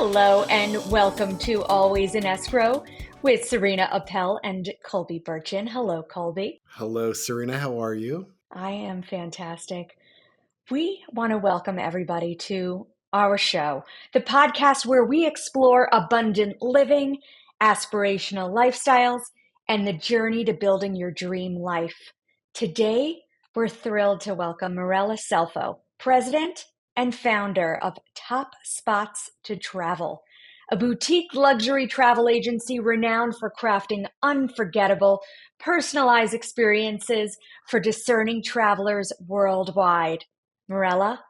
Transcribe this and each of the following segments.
Hello and welcome to Always in Escrow with Serena Appel and Colby Burchin. Hello, Colby. Hello, Serena. How are you? I am fantastic. We want to welcome everybody to our show, the podcast where we explore abundant living, aspirational lifestyles, and the journey to building your dream life. Today, we're thrilled to welcome Mirela Selfo, President and founder of Top Spots to Travel, a boutique luxury travel agency renowned for crafting unforgettable, personalized experiences for discerning travelers worldwide. Mirela,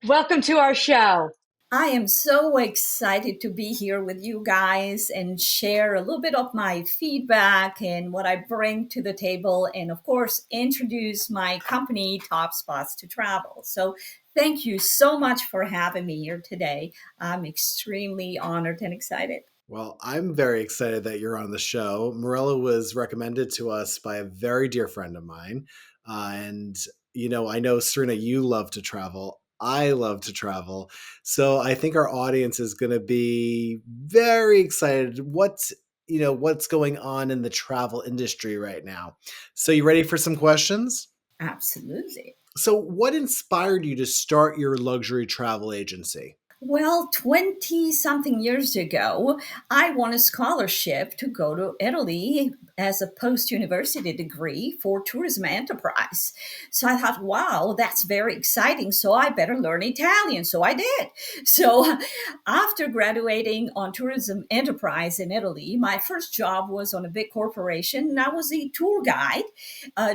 welcome to our show. I am so excited to be here with you guys and share a little bit of my feedback and what I bring to the table, and of course, introduce my company, Top Spots to Travel. So, thank you so much for having me here today. I'm extremely honored and excited. Well, I'm very excited that you're on the show. Morella was recommended to us by a very dear friend of mine. I know, Serena, you love to travel. I love to travel. So I think our audience is going to be very excited. What's going on in the travel industry right now? So you ready for some questions? Absolutely. So what inspired you to start your luxury travel agency? Well, 20 something years ago, I won a scholarship to go to Italy as a post university degree for tourism enterprise. So I thought, wow, that's very exciting. So I better learn Italian. So I did. So after graduating on tourism enterprise in Italy, my first job was on a big corporation. And I was a tour guide,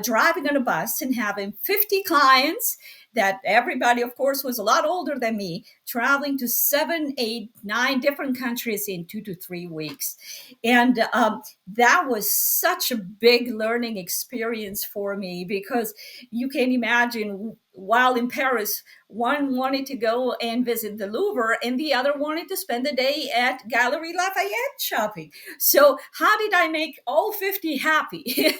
driving on a bus and having 50 clients that everybody, of course, was a lot older than me, traveling to 7, 8, 9 different countries in 2 to 3 weeks. And that was such a big learning experience for me because you can imagine while in Paris, one wanted to go and visit the Louvre and the other wanted to spend the day at Galerie Lafayette shopping. So, how did I make all 50 happy?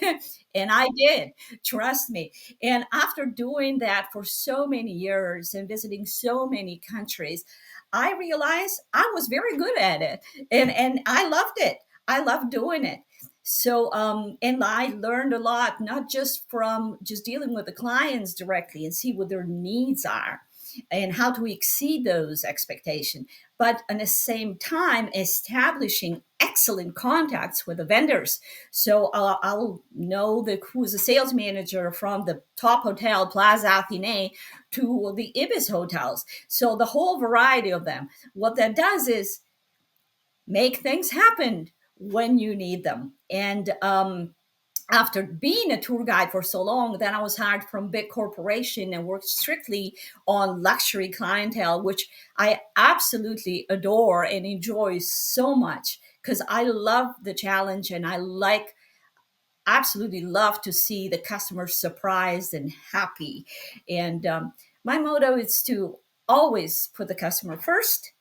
And I did, trust me. And after doing that for so many years and visiting so many countries, I realized I was very good at it, and I loved it. I loved doing it. So, and I learned a lot, not just from just dealing with the clients directly and see what their needs are and how to exceed those expectations, but at the same time, establishing excellent contacts with the vendors. So I'll know who's a sales manager from the top hotel, Plaza Athénée, to the Ibis hotels. So the whole variety of them. What that does is make things happen when you need them. And after being a tour guide for so long, then I was hired from big corporation and worked strictly on luxury clientele, which I absolutely adore and enjoy so much because I love the challenge and I absolutely love to see the customers surprised and happy. And my motto is to always put the customer first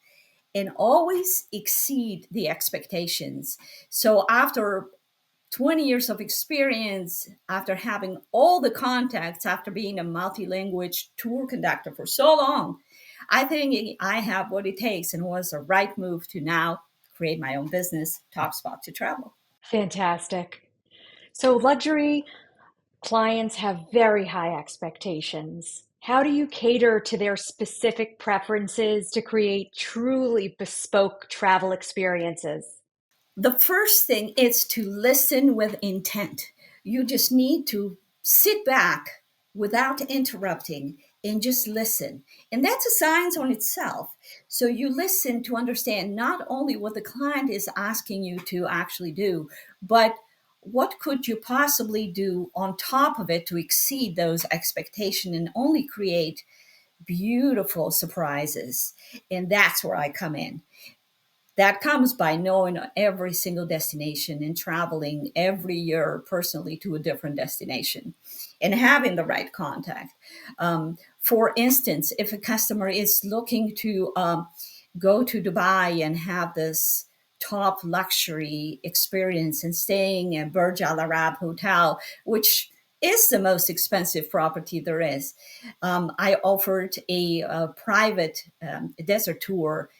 and always exceed the expectations. So after 20 years of experience, after having all the contacts, after being a multi-language tour conductor for so long, I think I have what it takes and was a right move to now create my own business, Top Spot to Travel. Fantastic. So, luxury clients have very high expectations. How do you cater to their specific preferences to create truly bespoke travel experiences? The first thing is to listen with intent. You just need to sit back without interrupting and just listen. And that's a science on itself. So you listen to understand not only what the client is asking you to actually do, but what could you possibly do on top of it to exceed those expectations and only create beautiful surprises. And that's where I come in. That comes by knowing every single destination and traveling every year personally to a different destination and having the right contact. For instance, if a customer is looking to go to Dubai and have this top luxury experience and staying at Burj Al Arab Hotel, which is the most expensive property there is. I offered a private desert tour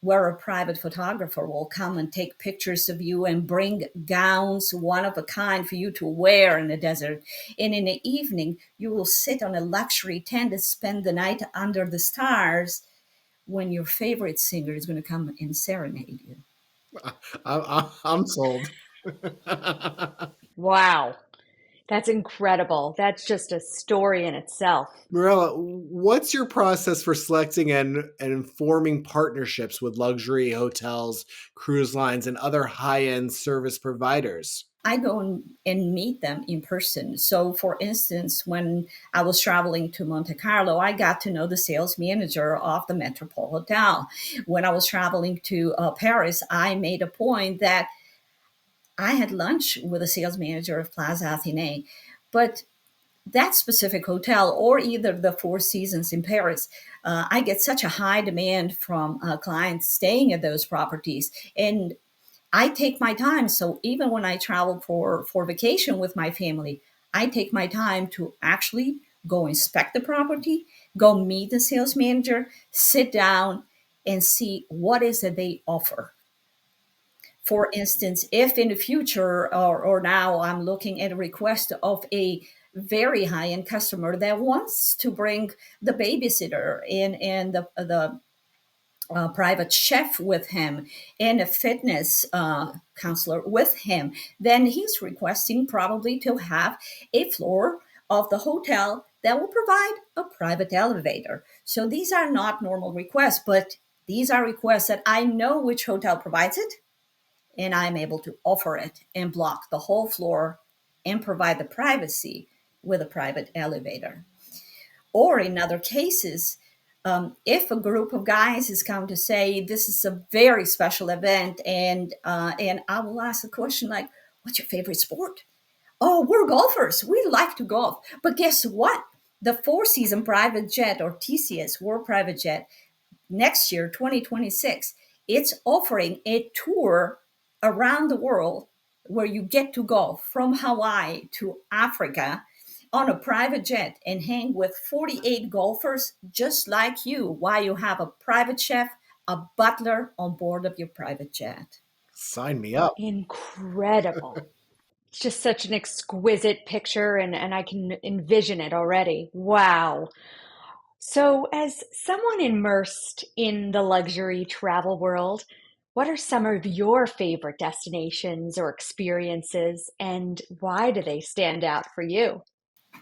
where a private photographer will come and take pictures of you and bring gowns, one of a kind, for you to wear in the desert. And in the evening, you will sit on a luxury tent and spend the night under the stars when your favorite singer is going to come and serenade you. I'm sold. Wow, that's incredible. That's just a story in itself. Mirella, what's your process for selecting and forming partnerships with luxury hotels, cruise lines, and other high end service providers? I go and meet them in person. So, for instance, when I was traveling to Monte Carlo, I got to know the sales manager of the Metropole Hotel. When I was traveling to Paris, I made a point that I had lunch with the sales manager of Plaza Athénée. But that specific hotel, or either the Four Seasons in Paris, I get such a high demand from clients staying at those properties. And I take my time. So even when I travel for vacation with my family, I take my time to actually go inspect the property, go meet the sales manager, sit down and see what is it they offer. For instance, if in the future or now I'm looking at a request of a very high end customer that wants to bring the babysitter in and the private chef with him and a fitness counselor with him, then he's requesting probably to have a floor of the hotel that will provide a private elevator. So these are not normal requests, but these are requests that I know which hotel provides it, and I'm able to offer it and block the whole floor and provide the privacy with a private elevator. Or in other cases, if a group of guys is come to say this is a very special event, and I will ask a question like, "What's your favorite sport?" "Oh, we're golfers. We like to golf." But guess what? The Four Season Private Jet, or TCS World Private Jet, next year, 2026, it's offering a tour around the world where you get to go from Hawaii to Africa on a private jet and hang with 48 golfers just like you while you have a private chef, a butler on board of your private jet. Sign me up. Incredible. It's just such an exquisite picture, and I can envision it already. Wow. So, as someone immersed in the luxury travel world, what are some of your favorite destinations or experiences, and why do they stand out for you?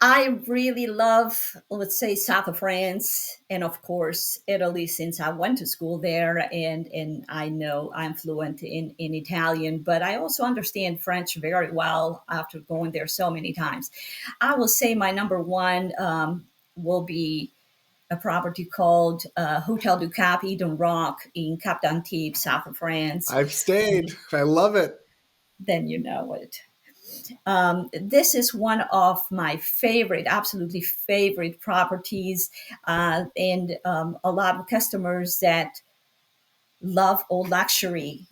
I really love, let's say, south of France, and of course Italy, since I went to school there, and I know I'm fluent in Italian, but I also understand French very well after going there so many times. I will say my number one will be a property called Hotel du Cap Eden Rock in Cap d'Antibes, south of France. I've stayed. I love it. Then you know it. This is one of my favorite, absolutely favorite properties, and a lot of customers that love old luxury,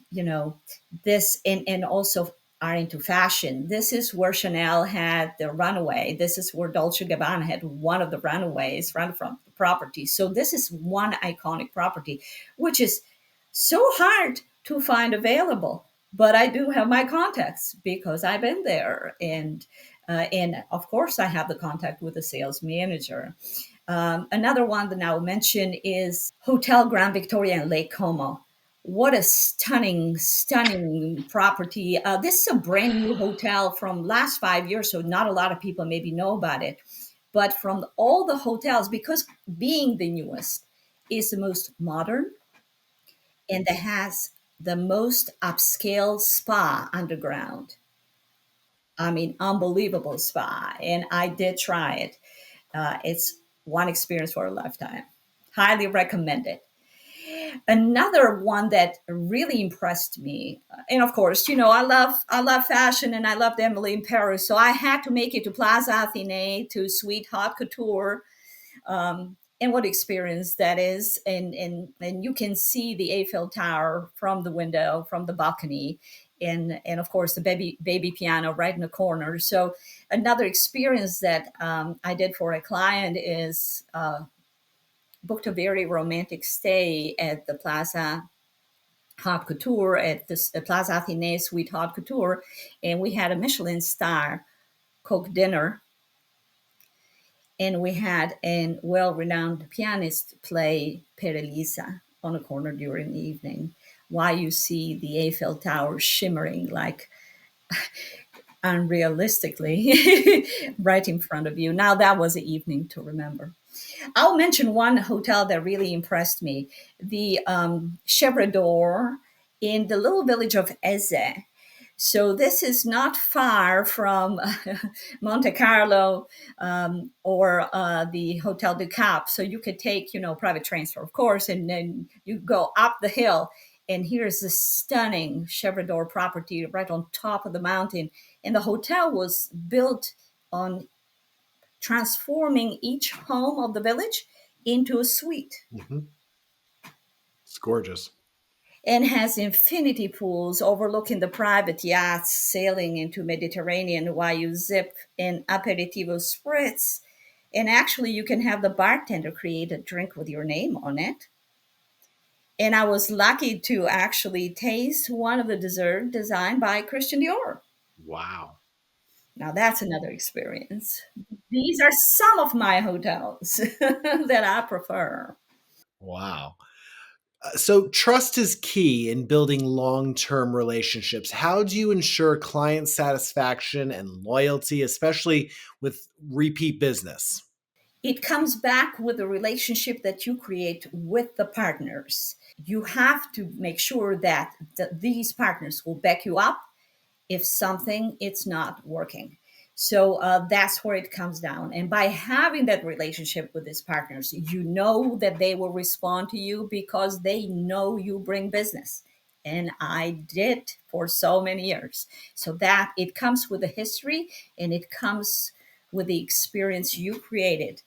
this, and also are into fashion. This is where Chanel had the runaway. This is where Dolce Gabbana had one of the runaways run from the property. So this is one iconic property, which is so hard to find available. But I do have my contacts because I've been there, and of course I have the contact with the sales manager. Another one that I'll mention is Hotel Grand Victoria in Lake Como. What a stunning, stunning property. This is a brand new hotel from last 5 years, so not a lot of people maybe know about it. But from all the hotels, because being the newest, is the most modern and that has the most upscale spa underground. I mean, unbelievable spa. And I did try it. It's one experience for a lifetime. Highly recommend it. Another one that really impressed me, and of course, I love fashion and I loved Emily in Paris, so I had to make it to Plaza Athénée to Sweet Haute Couture, and what experience that is, and you can see the Eiffel Tower from the window, from the balcony, and of course the baby piano right in the corner. So another experience that I did for a client is booked a very romantic stay at the Plaza haute couture at this Plaza Athénée Suite Haute Couture, and we had a Michelin star cook dinner, and we had a well-renowned pianist play Perelisa on a corner during the evening, while you see the Eiffel Tower shimmering like unrealistically right in front of you. Now that was an evening to remember. I'll mention one hotel that really impressed me, the Chevre d'Or in the little village of Eze. So this is not far from Monte Carlo, or the Hotel du Cap. So you could take, private transfer, of course, and then you go up the hill. And here's this stunning Chevre d'Or property right on top of the mountain. And the hotel was built on transforming each home of the village into a suite, Mhm. It's gorgeous. and has infinity pools overlooking the private yachts sailing into Mediterranean while you zip an aperitivo spritz. And actually, you can have the bartender create a drink with your name on it. And I was lucky to actually taste one of the dessert designed by Christian Dior. Wow. Now that's another experience. These are some of my hotels that I prefer. Wow. So, trust is key in building long term relationships. How do you ensure client satisfaction and loyalty, especially with repeat business? It comes back with the relationship that you create with the partners. You have to make sure that these partners will back you up if something it's not working. So that's where it comes down. And by having that relationship with these partners, you know that they will respond to you because they know you bring business. And I did for so many years. So that it comes with the history, and it comes with the experience you created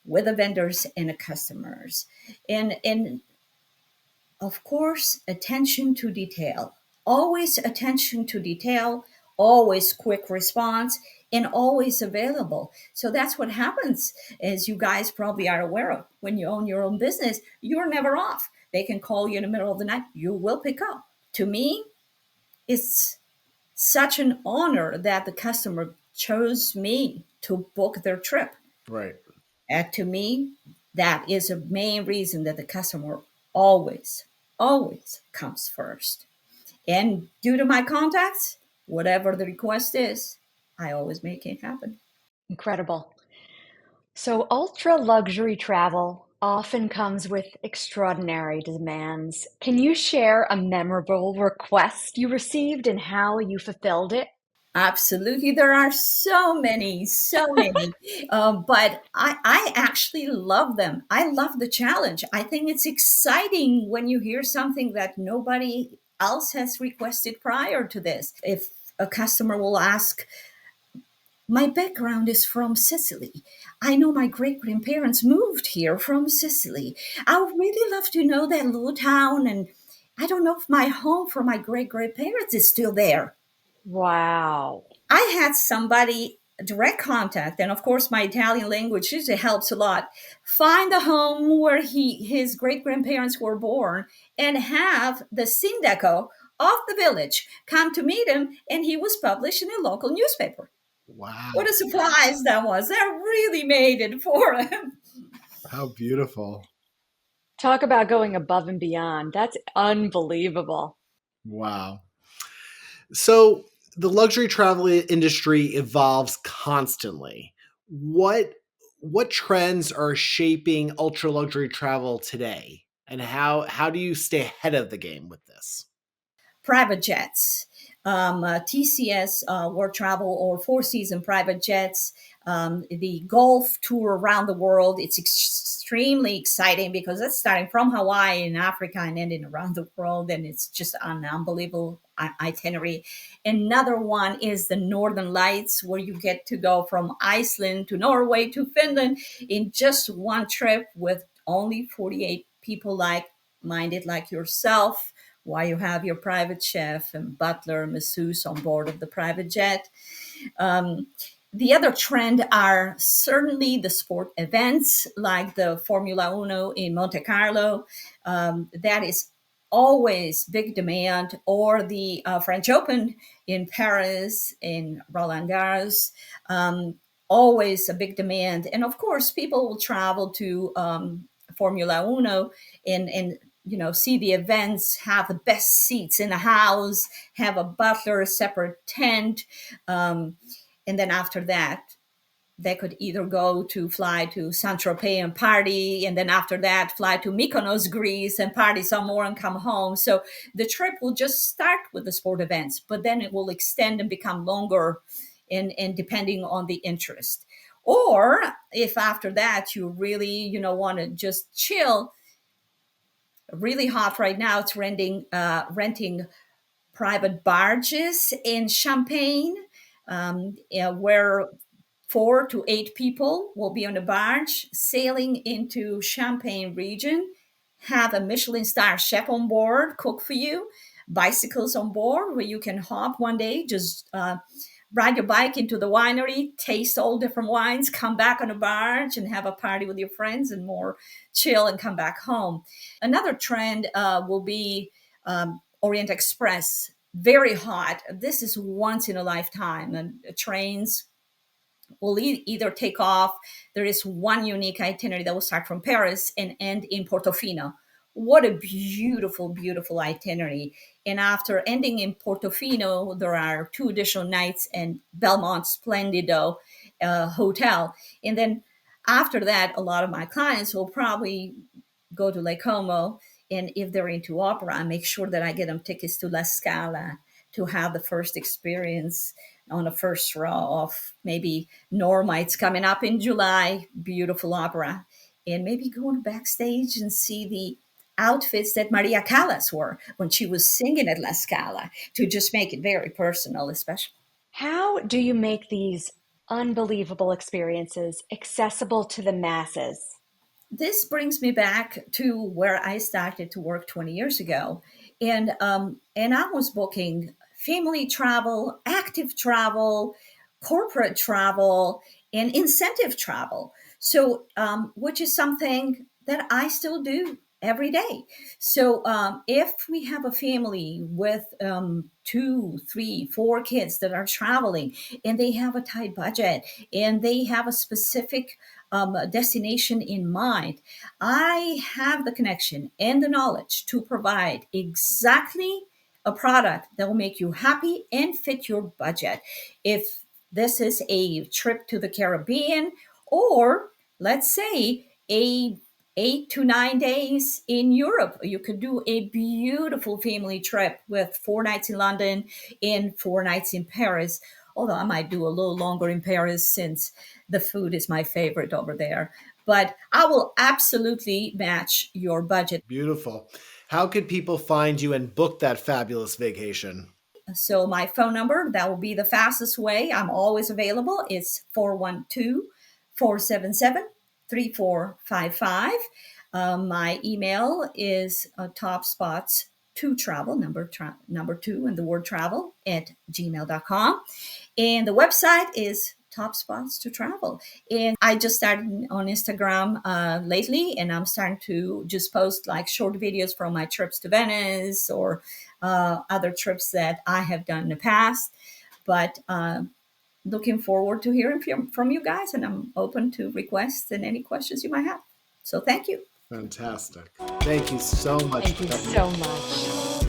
with the vendors and the customers. And of course, attention to detail. Always attention to detail, always quick response, and always available. So that's what happens, as you guys probably are aware of. When you own your own business, you're never off. They can call you in the middle of the night, you will pick up. To me, it's such an honor that the customer chose me to book their trip. Right. And to me, that is a main reason that the customer always, always comes first. And due to my contacts, whatever the request is, I always make it happen. Incredible. So, ultra luxury travel often comes with extraordinary demands. Can you share a memorable request you received and how you fulfilled it? Absolutely. There are so many, so many. But I actually love them. I love the challenge. I think it's exciting when you hear something that nobody else has requested prior to this. If a customer will ask, my background is from Sicily. I know my great grandparents moved here from Sicily. I would really love to know that little town, and I don't know if my home for my great grandparents is still there. Wow. I had somebody direct contact, and of course, my Italian language usually helps a lot. Find the home where his great grandparents were born, and have the sindaco of the village come to meet him, and he was published in a local newspaper. What Wow. a surprise that was! They really made it for him. How beautiful. Talk about going above and beyond. That's unbelievable. Wow. So, the luxury travel industry evolves constantly. What what trends are shaping ultra luxury travel today? And how do you stay ahead of the game with this? Private jets, TCS World Travel or Four Season private jets, the golf tour around the world. It's extremely exciting because it's starting from Hawaii in Africa and ending around the world, and it's just an unbelievable itinerary. Another one is the Northern Lights, where you get to go from Iceland to Norway to Finland in just one trip with only 48 people like minded like yourself, while you have your private chef and butler, masseuse on board of the private jet. Um, the other trend are certainly the sport events like the Formula Uno in Monte Carlo. That is always big demand, or the French Open in Paris, in Roland Garros. Always a big demand. And of course, people will travel to Formula Uno and see the events, have the best seats in the house, have a butler, a separate tent. Um, and then after that, they could either fly to Saint Tropez and party, and then after that, fly to Mykonos, Greece, and party some more and come home. So the trip will just start with the sport events, but then it will extend and become longer, and depending on the interest. Or if after that you really, want to just chill, really hot right now, it's renting private barges in Champagne, where 4 to 8 people will be on a barge sailing into Champagne region, have a Michelin star chef on board, cook for you, bicycles on board where you can hop one day, just ride your bike into the winery, taste all different wines, come back on a barge and have a party with your friends and more chill and come back home. Another trend will be Orient Express. Very hot. This is once in a lifetime. And trains will either take off. There is one unique itinerary that will start from Paris and end in Portofino. What a beautiful, beautiful itinerary. And after ending in Portofino, there are 2 additional nights in Belmont Splendido Hotel. And then after that, a lot of my clients will probably go to Lake Como. And if they're into opera, I make sure that I get them tickets to La Scala to have the first experience on the first row of maybe Norma. It's coming up in July, beautiful opera. And maybe going backstage and see the outfits that Maria Callas wore when she was singing at La Scala, to just make it very personal, especially. How do you make these unbelievable experiences accessible to the masses? This brings me back to where I started to work 20 years ago, and I was booking family travel, active travel, corporate travel, and incentive travel. So, which is something that I still do every day. So, if we have a family with 2, 3, 4 kids that are traveling, and they have a tight budget, and they have a specific destination in mind, I have the connection and the knowledge to provide exactly a product that will make you happy and fit your budget. If this is a trip to the Caribbean, or let's say a 8 to 9 days in Europe, you could do a beautiful family trip with 4 nights in London and 4 nights in Paris. Although I might do a little longer in Paris since the food is my favorite over there. But I will absolutely match your budget. Beautiful. How could people find you and book that fabulous vacation? So my phone number, that will be the fastest way. I'm always available. It's 412-477-3455. My email is topspots to travel, number two, and the word travel at gmail.com. And the website is Top Spots to Travel. And I just started on Instagram lately, and I'm starting to just post like short videos from my trips to Venice, or other trips that I have done in the past. But looking forward to hearing from you guys, and I'm open to requests and any questions you might have. So thank you. Fantastic. Thank you so much Thank for you coming so in. much.